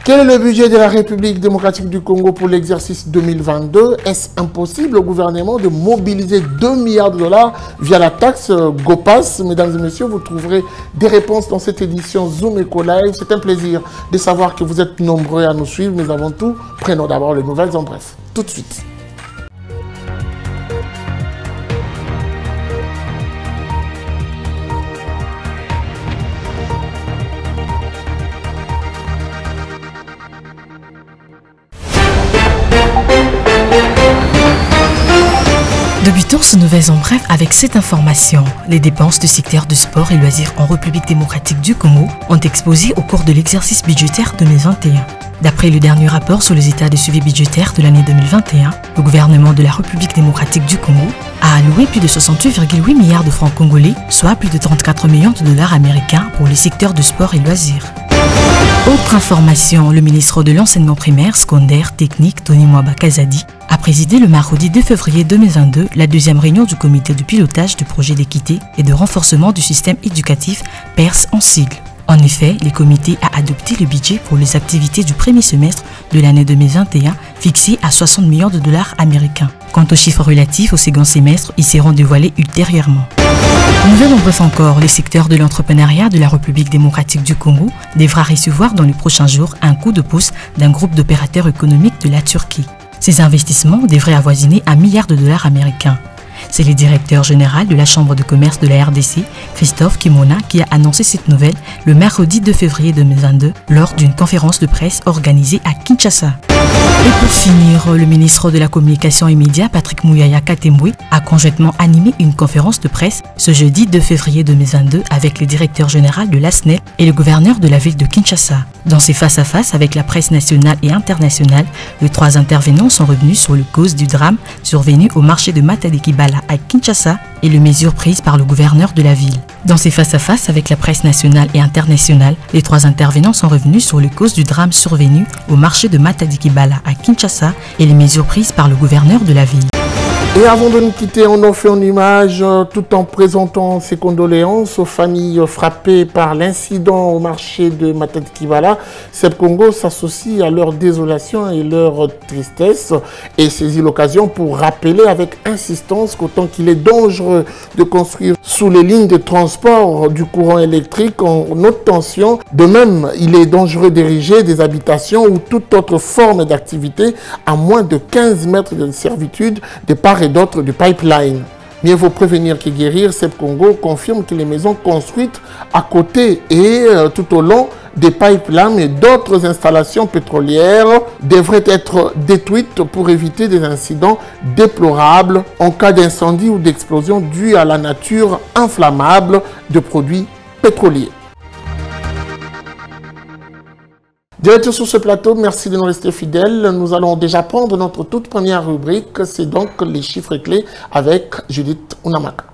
Quel est le budget de la République démocratique du Congo pour l'exercice 2022? Est-ce impossible au gouvernement de mobiliser 2 milliards de dollars via la taxe GOPAS? Mesdames et messieurs, vous trouverez des réponses dans cette édition Zoom Eco Live. C'est un plaisir de savoir que vous êtes nombreux à nous suivre, mais avant tout, prenons d'abord les nouvelles en bref. Tout de suite. Débutons ce nouvelles en bref avec cette information. Les dépenses du secteur du sport et loisirs en République démocratique du Congo ont explosé au cours de l'exercice budgétaire 2021. D'après le dernier rapport sur les états de suivi budgétaire de l'année 2021, le gouvernement de la République démocratique du Congo a alloué plus de 68,8 milliards de francs congolais, soit plus de 34 millions de dollars américains pour les secteurs du sport et loisirs. Autre information, le ministre de l'enseignement primaire, secondaire, technique, Tony Mwaba Kazadi, a présidé le mercredi 2 février 2022 la deuxième réunion du comité de pilotage du projet d'équité et de renforcement du système éducatif PERS en sigle. En effet, le comité a adopté le budget pour les activités du premier semestre de l'année 2021 fixé à 60 millions de dollars américains. Quant aux chiffres relatifs au second semestre, ils seront dévoilés ultérieurement. Nouvelle en bref encore, le secteur de l'entrepreneuriat de la République démocratique du Congo devra recevoir dans les prochains jours un coup de pouce d'un groupe d'opérateurs économiques de la Turquie. Ces investissements devraient avoisiner 1 milliard de dollars américains. C'est le directeur général de la Chambre de commerce de la RDC, Christophe Kimona, qui a annoncé cette nouvelle le mercredi 2 février 2022 lors d'une conférence de presse organisée à Kinshasa. Et pour finir, le ministre de la Communication et Médias, Patrick Mouyaya Katembwe, a conjointement animé une conférence de presse ce jeudi 2 février 2022 avec le directeur général de l'ASNEP et le gouverneur de la ville de Kinshasa. Dans ces face-à-face avec la presse nationale et internationale, les 3 intervenants sont revenus sur les causes du drame survenu au marché de Matadi-Kibala à Kinshasa et les mesures prises par le gouverneur de la ville. Dans ces face-à-face avec la presse nationale et internationale, les 3 intervenants sont revenus sur les causes du drame survenu au marché de Matadi-Kibala à Kinshasa et les mesures prises par le gouverneur de la ville. Et avant de nous quitter, on en fait en image tout en présentant ses condoléances aux familles frappées par l'incident au marché de Matadi-Kibala. Seb Congo s'associe à leur désolation et leur tristesse et saisit l'occasion pour rappeler avec insistance qu'autant qu'il est dangereux de construire sous les lignes de transport du courant électrique en haute tension, de même il est dangereux d'ériger des habitations ou toute autre forme d'activité à moins de 15 mètres de servitude de part et d'autre du pipeline. Mieux vaut prévenir que guérir. Seb Congo confirme que les maisons construites à côté et tout au long des pipelines et d'autres installations pétrolières devraient être détruites pour éviter des incidents déplorables en cas d'incendie ou d'explosion due à la nature inflammable de produits pétroliers. Directeur sur ce plateau, merci de nous rester fidèles. Nous allons déjà prendre notre toute première rubrique, c'est donc les chiffres clés avec Judith Unamaka.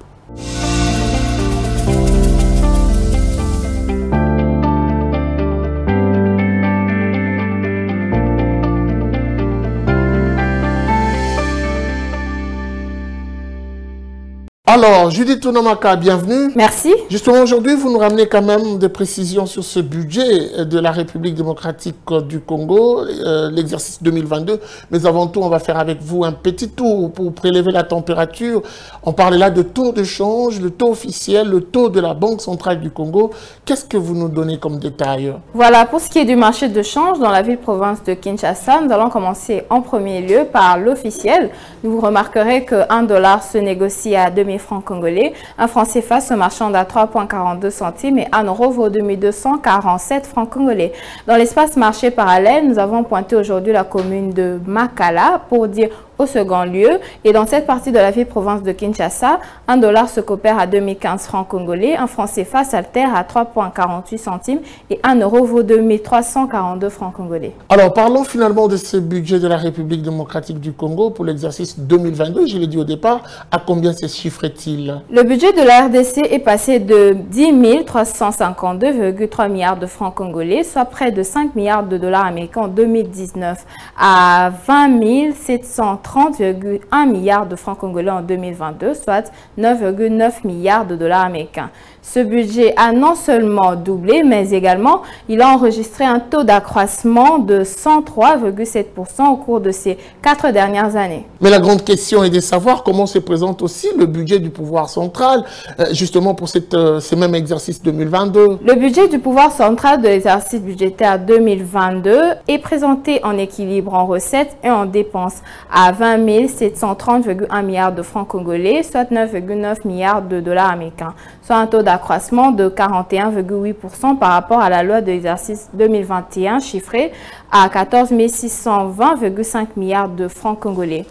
Alors, Judith Unamaka, bienvenue. Merci. Justement, aujourd'hui, vous nous ramenez quand même des précisions sur ce budget de la République démocratique du Congo, l'exercice 2022. Mais avant tout, on va faire avec vous un petit tour pour prélever la température. On parle là de taux de change, le taux officiel, le taux de la Banque centrale du Congo. Qu'est-ce que vous nous donnez comme détail? Voilà, pour ce qui est du marché de change dans la ville-province de Kinshasa, nous allons commencer en premier lieu par l'officiel. Vous remarquerez que $1 se négocie à 2000 francs congolais, un franc CFA se marchande à 3,42 centimes et €1 vaut 2247 francs congolais. Dans l'espace marché parallèle, nous avons pointé aujourd'hui la commune de Makala pour dire au second lieu. Et dans cette partie de la ville-province de Kinshasa, $1 se coopère à 2015 francs congolais, un franc CFA s'altère à 3,48 centimes et €1 vaut 2342 francs congolais. Alors, parlons finalement de ce budget de la République démocratique du Congo pour l'exercice 2022. Je l'ai dit au départ, à combien se chiffre-t-il? Le budget de la RDC est passé de 10 352,3 milliards de francs congolais, soit près de 5 milliards de dollars américains en 2019, à 20 730 630,1 milliards de francs congolais en 2022, soit 9,9 milliards de dollars américains. Ce budget a non seulement doublé, mais également il a enregistré un taux d'accroissement de 103,7% au cours de ces 4 dernières années. Mais la grande question est de savoir comment se présente aussi le budget du pouvoir central, justement pour ce même exercice 2022. Le budget du pouvoir central de l'exercice budgétaire 2022 est présenté en équilibre en recettes et en dépenses à 20 730,1 milliards de francs congolais, soit 9,9 milliards de dollars américains, soit un taux d'accroissement de 41,8% par rapport à la loi de l'exercice 2021 chiffrée à 14 620,5 milliards de francs congolais.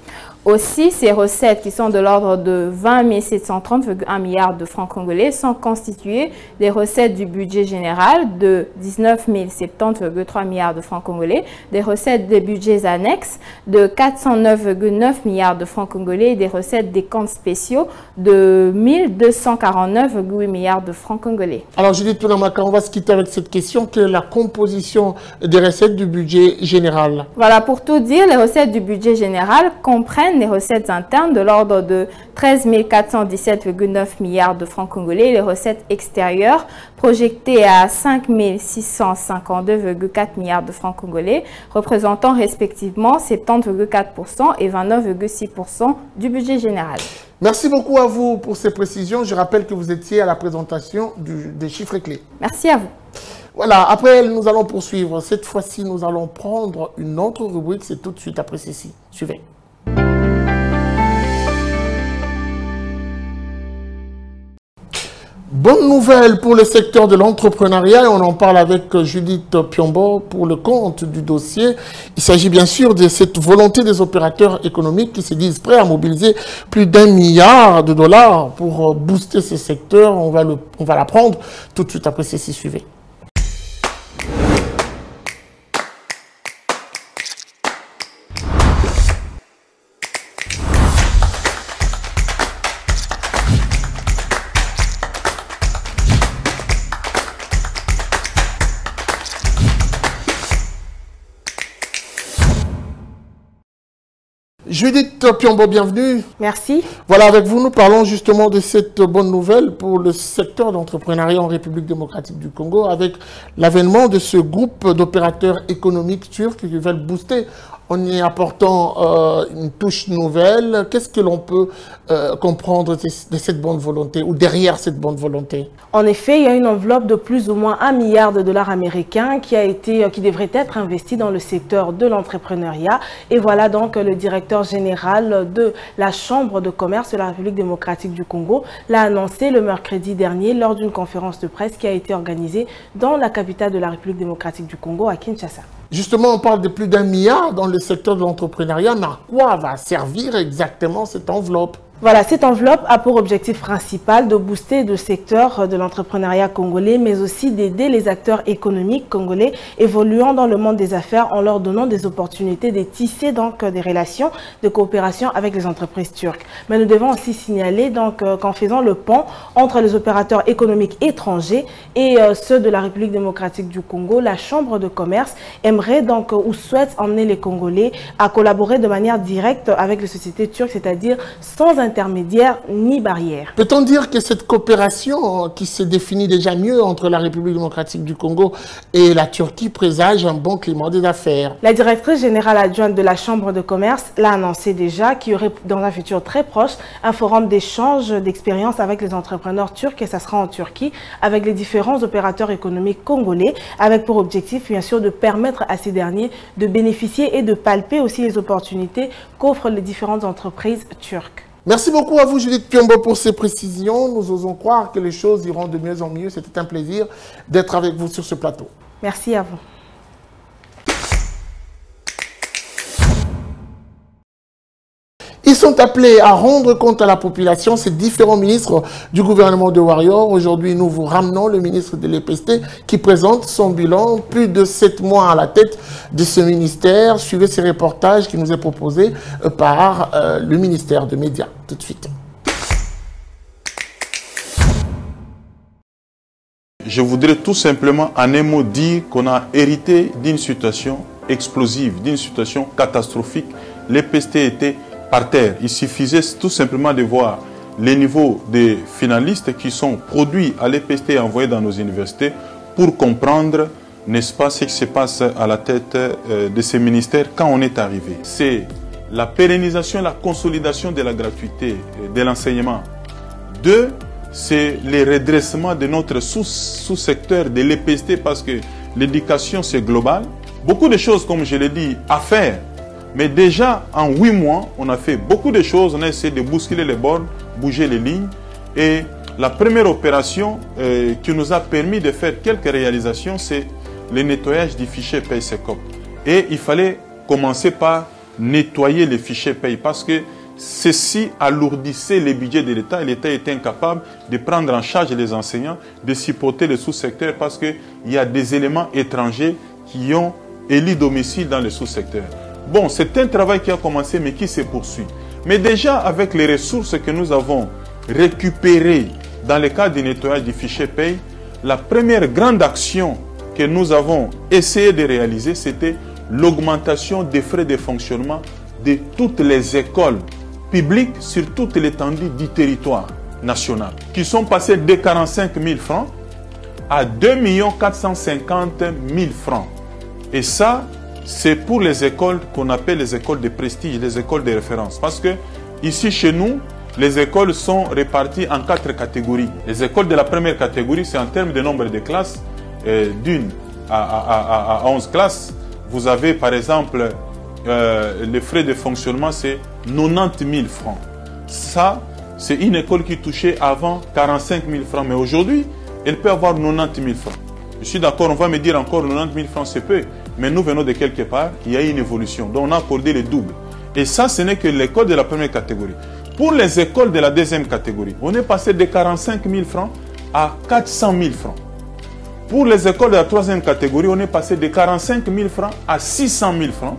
Aussi, ces recettes qui sont de l'ordre de 20 730,1 milliards de francs congolais sont constituées des recettes du budget général de 19 070,3 milliards de francs congolais, des recettes des budgets annexes de 409,9 milliards de francs congolais et des recettes des comptes spéciaux de 1249,8 milliards de francs congolais. Alors Judith Tunamaka, on va se quitter avec cette question, quelle est la composition des recettes du budget général? Voilà, pour tout dire, les recettes du budget général comprennent les recettes internes de l'ordre de 13 417,9 milliards de francs congolais et les recettes extérieures projetées à 5 652,4 milliards de francs congolais, représentant respectivement 70,4% et 29,6% du budget général. Merci beaucoup à vous pour ces précisions. Je rappelle que vous étiez à la présentation des chiffres clés. Merci à vous. Voilà, après nous allons poursuivre. Cette fois-ci, nous allons prendre une autre rubrique. C'est tout de suite après ceci. Suivez. Bonne nouvelle pour le secteur de l'entrepreneuriat et on en parle avec Judith Piombo pour le compte du dossier. Il s'agit bien sûr de cette volonté des opérateurs économiques qui se disent prêts à mobiliser plus d'1 milliard de dollars pour booster ce secteur. On va l'apprendre tout de suite après ceci. Suivez. Judith Piombo, bienvenue. Merci. Voilà, avec vous, nous parlons justement de cette bonne nouvelle pour le secteur d'entrepreneuriat en République démocratique du Congo avec l'avènement de ce groupe d'opérateurs économiques turcs qui veulent booster en y apportant une touche nouvelle. Qu'est-ce que l'on peut comprendre de cette bonne volonté ou derrière cette bonne volonté? En effet, il y a une enveloppe de plus ou moins 1 milliard de dollars américains qui devrait être investie dans le secteur de l'entrepreneuriat. Et voilà donc le directeur général de la Chambre de commerce de la République démocratique du Congo l'a annoncé le mercredi dernier lors d'une conférence de presse qui a été organisée dans la capitale de la République démocratique du Congo, à Kinshasa. Justement, on parle de plus d'1 milliard dans le secteur de l'entrepreneuriat, mais à quoi va servir exactement cette enveloppe? Voilà, cette enveloppe a pour objectif principal de booster le secteur de l'entrepreneuriat congolais, mais aussi d'aider les acteurs économiques congolais évoluant dans le monde des affaires en leur donnant des opportunités de tisser donc des relations de coopération avec les entreprises turques. Mais nous devons aussi signaler donc qu'en faisant le pont entre les opérateurs économiques étrangers et ceux de la République démocratique du Congo, la Chambre de commerce aimerait donc ou souhaite emmener les Congolais à collaborer de manière directe avec les sociétés turques, c'est-à-dire sans intermédiaire ni barrière. Peut-on dire que cette coopération qui se définit déjà mieux entre la République démocratique du Congo et la Turquie présage un bon climat des affaires? La directrice générale adjointe de la Chambre de commerce l'a annoncé déjà qu'il y aurait dans un futur très proche un forum d'échange d'expériences avec les entrepreneurs turcs et ça sera en Turquie avec les différents opérateurs économiques congolais avec pour objectif bien sûr de permettre à ces derniers de bénéficier et de palper aussi les opportunités qu'offrent les différentes entreprises turques. Merci beaucoup à vous, Judith Piombo, pour ces précisions. Nous osons croire que les choses iront de mieux en mieux. C'était un plaisir d'être avec vous sur ce plateau. Merci à vous. Ils sont appelés à rendre compte à la population, ces différents ministres du gouvernement de Warrior. Aujourd'hui, nous vous ramenons le ministre de l'EPST qui présente son bilan. Plus de 7 mois à la tête de ce ministère. Suivez ces reportages qui nous est proposé par le ministère des Médias. Tout de suite. Je voudrais tout simplement en un mot dire qu'on a hérité d'une situation explosive, d'une situation catastrophique. L'EPST était par terre. Il suffisait tout simplement de voir les niveaux des finalistes qui sont produits à l'EPST et envoyés dans nos universités pour comprendre, n'est-ce pas, ce qui se passe à la tête de ces ministères quand on est arrivé. C'est la pérennisation, la consolidation de la gratuité de l'enseignement. 2, c'est le redressement de notre sous-secteur de l'EPST parce que l'éducation c'est global. Beaucoup de choses, comme je l'ai dit, à faire. Mais déjà, en 8 mois, on a fait beaucoup de choses. On a essayé de bousculer les bornes, bouger les lignes. Et la première opération qui nous a permis de faire quelques réalisations, c'est le nettoyage du fichier Paye-Secop. Et il fallait commencer par nettoyer les fichiers Paye parce que ceci alourdissait les budgets de l'État et l'État était incapable de prendre en charge les enseignants, de supporter le sous-secteur parce qu'il y a des éléments étrangers qui ont élu domicile dans le sous-secteur. Bon, c'est un travail qui a commencé mais qui se poursuit. Mais déjà avec les ressources que nous avons récupérées dans le cadre du nettoyage du fichier Paye, la première grande action que nous avons essayé de réaliser, c'était l'augmentation des frais de fonctionnement de toutes les écoles publiques sur toute l'étendue du territoire national, qui sont passées de 45 000 francs à 2 450 000 francs. Et ça, c'est pour les écoles qu'on appelle les écoles de prestige, les écoles de référence. Parce que ici, chez nous, les écoles sont réparties en 4 catégories. Les écoles de la première catégorie, c'est en termes de nombre de classes, d'une à 11 classes. Vous avez par exemple, les frais de fonctionnement, c'est 90 000 francs. Ça, c'est une école qui touchait avant 45 000 francs. Mais aujourd'hui, elle peut avoir 90 000 francs. Je suis d'accord, on va me dire encore 90 000 francs, c'est peu. Mais nous venons de quelque part, il y a une évolution. Donc on a accordé le double. Et ça, ce n'est que l'école de la première catégorie. Pour les écoles de la deuxième catégorie, on est passé de 45 000 francs à 400 000 francs. Pour les écoles de la troisième catégorie, on est passé de 45 000 francs à 600 000 francs.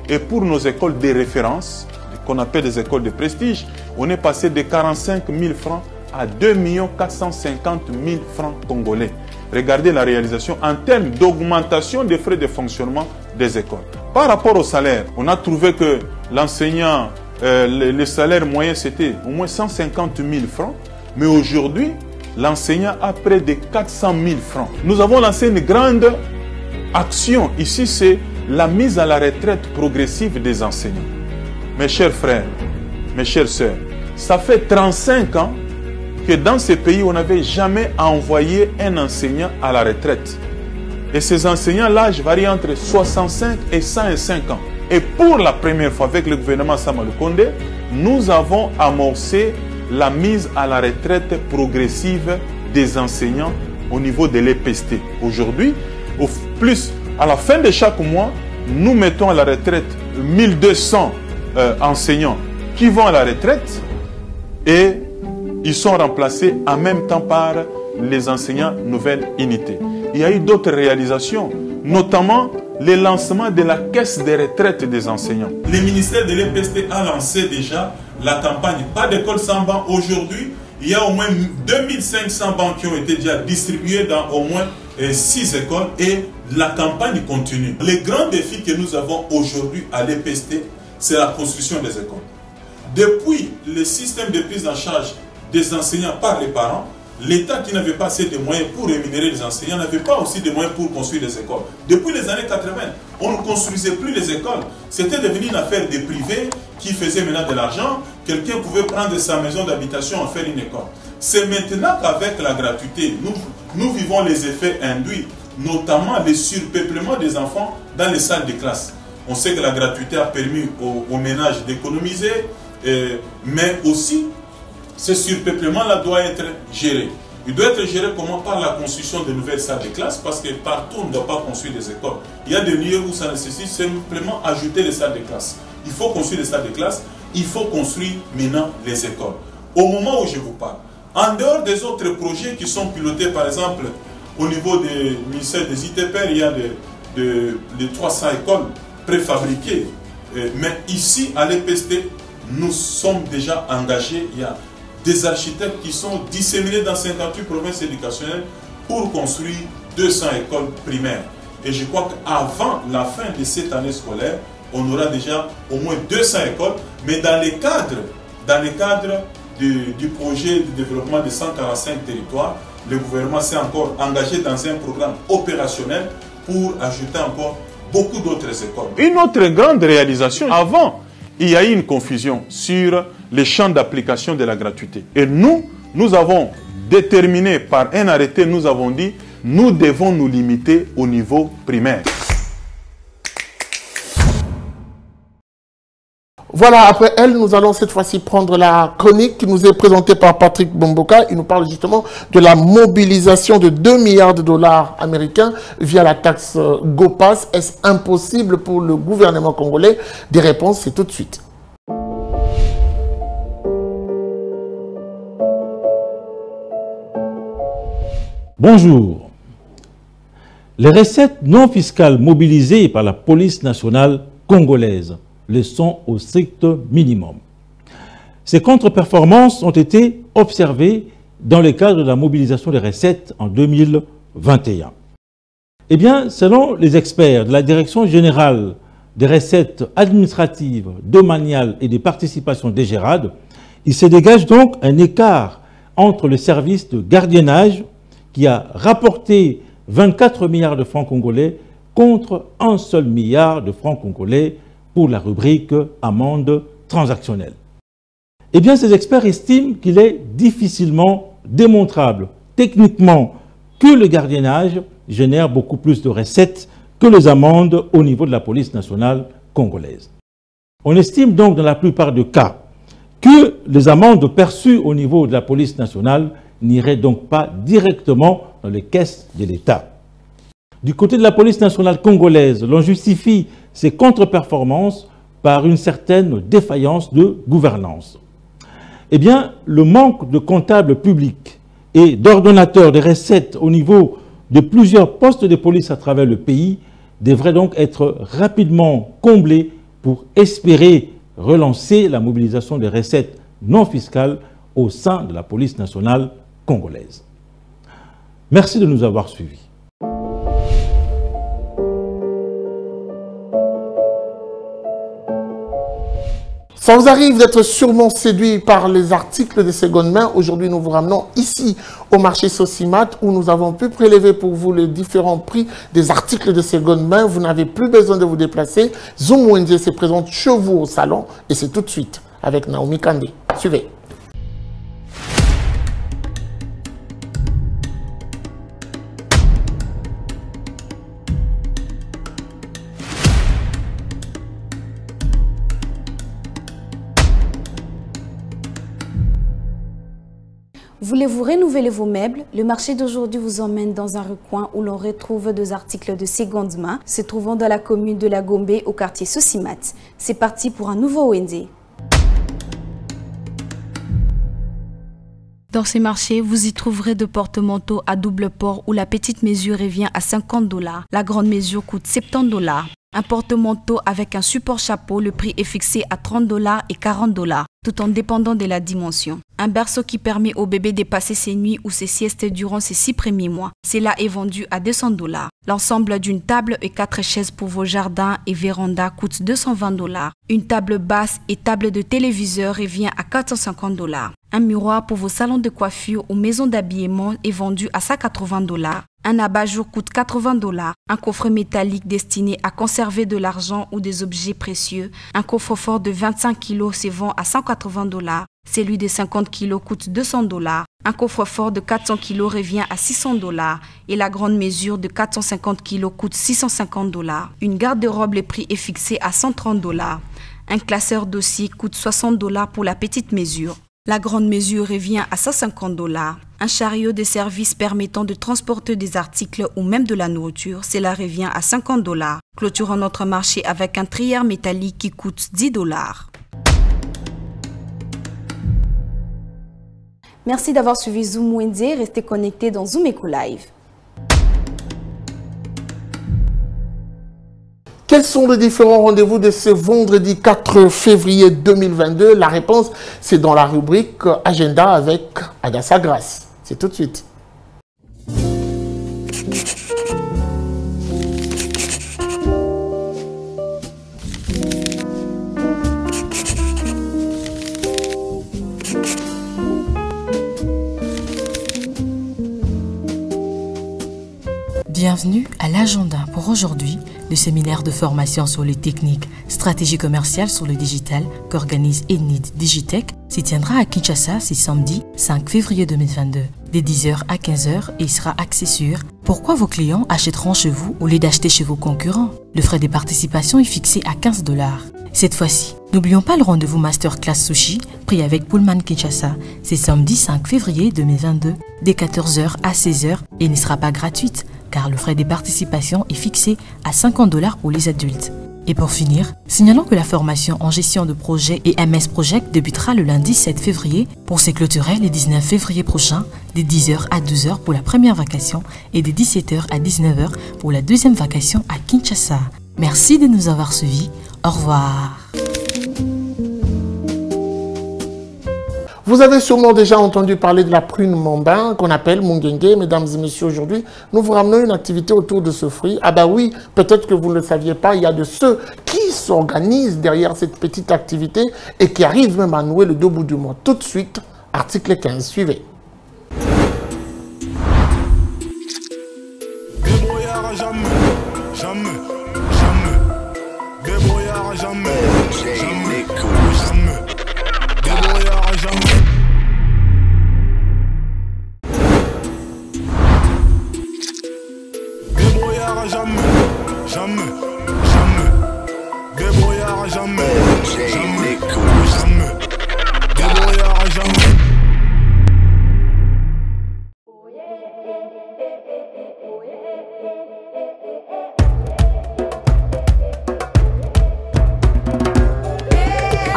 Et pour nos écoles de référence, qu'on appelle des écoles de prestige, on est passé de 45 000 francs à 2 450 000 francs congolais. Regardez la réalisation en termes d'augmentation des frais de fonctionnement des écoles. Par rapport au salaire, on a trouvé que l'enseignant, le salaire moyen, c'était au moins 150 000 francs. Mais aujourd'hui, l'enseignant a près de 400 000 francs. Nous avons lancé une grande action. Ici, c'est la mise à la retraite progressive des enseignants. Mes chers frères, mes chères sœurs, ça fait 35 ans que dans ce pays, on n'avait jamais envoyé un enseignant à la retraite. Et ces enseignants, l'âge varie entre 65 et 105 ans. Et pour la première fois avec le gouvernement Sama Lukonde, nous avons amorcé la mise à la retraite progressive des enseignants au niveau de l'EPST. Aujourd'hui, au plus, à la fin de chaque mois, nous mettons à la retraite 1200 enseignants qui vont à la retraite et ils sont remplacés en même temps par les enseignants nouvelle unité. Il y a eu d'autres réalisations, notamment le lancement de la caisse de retraite des enseignants. Le ministère de l'EPST a lancé déjà la campagne Pas d'école sans banc. Aujourd'hui, il y a au moins 2500 bancs qui ont été déjà distribués dans au moins 6 écoles et la campagne continue. Le grand défi que nous avons aujourd'hui à l'EPST, c'est la construction des écoles. Depuis le système de prise en charge des enseignants par les parents, l'État qui n'avait pas assez de moyens pour rémunérer les enseignants n'avait pas aussi de moyens pour construire les écoles. Depuis les années 80, on ne construisait plus les écoles. C'était devenu une affaire des privés qui faisaient maintenant de l'argent. Quelqu'un pouvait prendre sa maison d'habitation et faire une école. C'est maintenant qu'avec la gratuité, nous vivons les effets induits, notamment le surpeuplement des enfants dans les salles de classe. On sait que la gratuité a permis aux ménages d'économiser, mais aussi ce surpeuplement-là doit être géré. Il doit être géré comment? Par la construction de nouvelles salles de classe, parce que partout on ne doit pas construire des écoles. Il y a des lieux où ça nécessite simplement ajouter les salles de classe. Il faut construire les salles de classe, il faut construire maintenant les écoles. Au moment où je vous parle, en dehors des autres projets qui sont pilotés, par exemple, au niveau du ministère des ITPR, il y a les 300 écoles préfabriquées. Mais ici, à l'EPST, nous sommes déjà engagés. Il y a des architectes qui sont disséminés dans 58 provinces éducationnelles pour construire 200 écoles primaires. Et je crois qu'avant la fin de cette année scolaire, on aura déjà au moins 200 écoles, mais dans le cadre du projet de développement de 145 territoires, le gouvernement s'est encore engagé dans un programme opérationnel pour ajouter encore beaucoup d'autres écoles. Une autre grande réalisation, avant, il y a eu une confusion sur les champs d'application de la gratuité. Et nous avons déterminé par un arrêté, nous avons dit, nous devons nous limiter au niveau primaire. Voilà, après elle, nous allons cette fois-ci prendre la chronique qui nous est présentée par Patrick Bomboka. Il nous parle justement de la mobilisation de 2 milliards de dollars américains via la taxe GoPass. Est-ce impossible pour le gouvernement congolais? Des réponses, c'est tout de suite. Bonjour. Les recettes non fiscales mobilisées par la police nationale congolaise le sont au strict minimum. Ces contre-performances ont été observées dans le cadre de la mobilisation des recettes en 2021. Eh bien, selon les experts de la Direction générale des recettes administratives, domaniales et des participations DGRAD, il se dégage donc un écart entre le service de gardiennage qui a rapporté 24 milliards de francs congolais contre 1 seul milliard de francs congolais pour la rubrique amende transactionnelle. Eh bien, ces experts estiment qu'il est difficilement démontrable techniquement que le gardiennage génère beaucoup plus de recettes que les amendes au niveau de la police nationale congolaise. On estime donc dans la plupart des cas que les amendes perçues au niveau de la police nationale n'iraient donc pas directement dans les caisses de l'État. Du côté de la police nationale congolaise, l'on justifie ces contre-performances par une certaine défaillance de gouvernance. Eh bien, le manque de comptables publics et d'ordonnateurs des recettes au niveau de plusieurs postes de police à travers le pays devrait donc être rapidement comblé pour espérer relancer la mobilisation des recettes non fiscales au sein de la police nationale congolaise. Merci de nous avoir suivis. Ça vous arrive d'être sûrement séduit par les articles de seconde main. Aujourd'hui, nous vous ramenons ici au marché Sosimat où nous avons pu prélever pour vous les différents prix des articles de seconde main. Vous n'avez plus besoin de vous déplacer. Zoom Wendy se présente chez vous au salon et c'est tout de suite avec Naomi Kandé. Suivez. Voulez-vous renouveler vos meubles? Le marché d'aujourd'hui vous emmène dans un recoin où l'on retrouve des articles de seconde main se trouvant dans la commune de la Gombe au quartier Sosimat. C'est parti pour un nouveau OND. Dans ces marchés, vous y trouverez de porte-manteaux à double port où la petite mesure revient à 50 $. La grande mesure coûte 70 $. Un porte-manteau avec un support chapeau, le prix est fixé à 30 $ et 40 $, tout en dépendant de la dimension. Un berceau qui permet au bébé de passer ses nuits ou ses siestes durant ses 6 premiers mois. Cela est vendu à 200 $. L'ensemble d'une table et 4 chaises pour vos jardins et vérandas coûte 220 $. Une table basse et table de téléviseur revient à 450 $. Un miroir pour vos salons de coiffure ou maisons d'habillement est vendu à 180 $. Un abat-jour coûte 80 $. Un coffre métallique destiné à conserver de l'argent ou des objets précieux. Un coffre-fort de 25 kg se vend à 180 $. Celui de 50 kg coûte 200 $. Un coffre-fort de 400 kg revient à 600 $. Et la grande mesure de 450 kg coûte 650 $. Une garde-robe, le prix est fixé à 130 $. Un classeur dossier coûte 60 $ pour la petite mesure. La grande mesure revient à 150 $. Un chariot de service permettant de transporter des articles ou même de la nourriture, cela revient à 50 $. Clôturons notre marché avec un trieur métallique qui coûte 10 $. Merci d'avoir suivi Zoom Wendy. Restez connectés dans Zoom Eco Live. Quels sont les différents rendez-vous de ce vendredi 4 février 2022? La réponse, c'est dans la rubrique Agenda avec Adassa Grace. C'est tout de suite. Bienvenue à l'agenda pour aujourd'hui, le séminaire de formation sur les techniques, stratégie commerciale sur le digital qu'organise Enid Digitech s'y tiendra à Kinshasa ce samedi 5 février 2022, dès 10h à 15h et sera axé sur pourquoi vos clients achèteront chez vous au lieu d'acheter chez vos concurrents. Le frais de participation est fixé à 15 $. Cette fois-ci, n'oublions pas le rendez-vous Masterclass Sushi pris avec Pullman Kinshasa. C'est samedi 5 février 2022, dès 14h à 16h et ne sera pas gratuite car le frais de participation est fixé à 50 $ pour les adultes. Et pour finir, signalons que la formation en gestion de projet et MS Project débutera le lundi 7 février pour se clôturer le 19 février prochain, de 10h à 12h pour la première vacation et de 17h à 19h pour la deuxième vacation à Kinshasa. Merci de nous avoir suivis. Au revoir. Vous avez sûrement déjà entendu parler de la prune mambin qu'on appelle Mungengue. Mesdames et messieurs, aujourd'hui, nous vous ramenons une activité autour de ce fruit. Ah bah oui, peut-être que vous ne le saviez pas, il y a de ceux qui s'organisent derrière cette petite activité et qui arrivent même à nouer le deux bouts du mois. Tout de suite, article 15, suivez.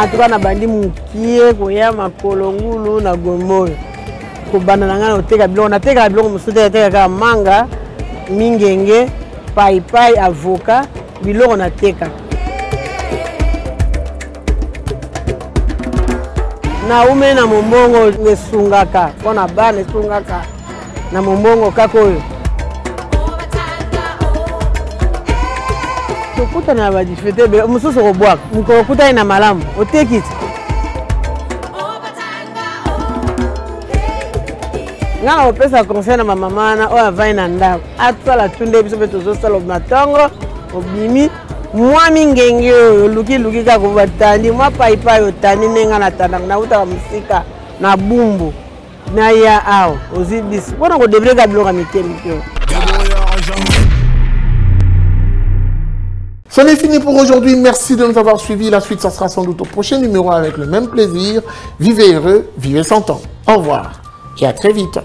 Atuka na bandi mukie koya mapolongulu na gomoyo kobana nanga oteka biloko nateka biloko mosusu nateka ka manga mingenge pai avocat biloko nateka na ume na mombongo ngesungaka pona bana esungaka na mombongo kako oyo tokuta na badifete mosusu kobwaka mokokuta na malamu otekiti nga na opesa conseil na mamama na oyo avai na ndako atala tunde biso mpe tozosala matongo obimi mwa mingenge oyo oluki kaka batandi mwa paipai otandi ndenga natandaka nautaka mosika na bumbu na ya awa ozwi bisi mpona kodebreka biloko mike oyo. Ce n'est fini pour aujourd'hui. Merci de nous avoir suivis. La suite, ça sera sans doute au prochain numéro avec le même plaisir. Vivez heureux, vivez sans temps. Au revoir et à très vite.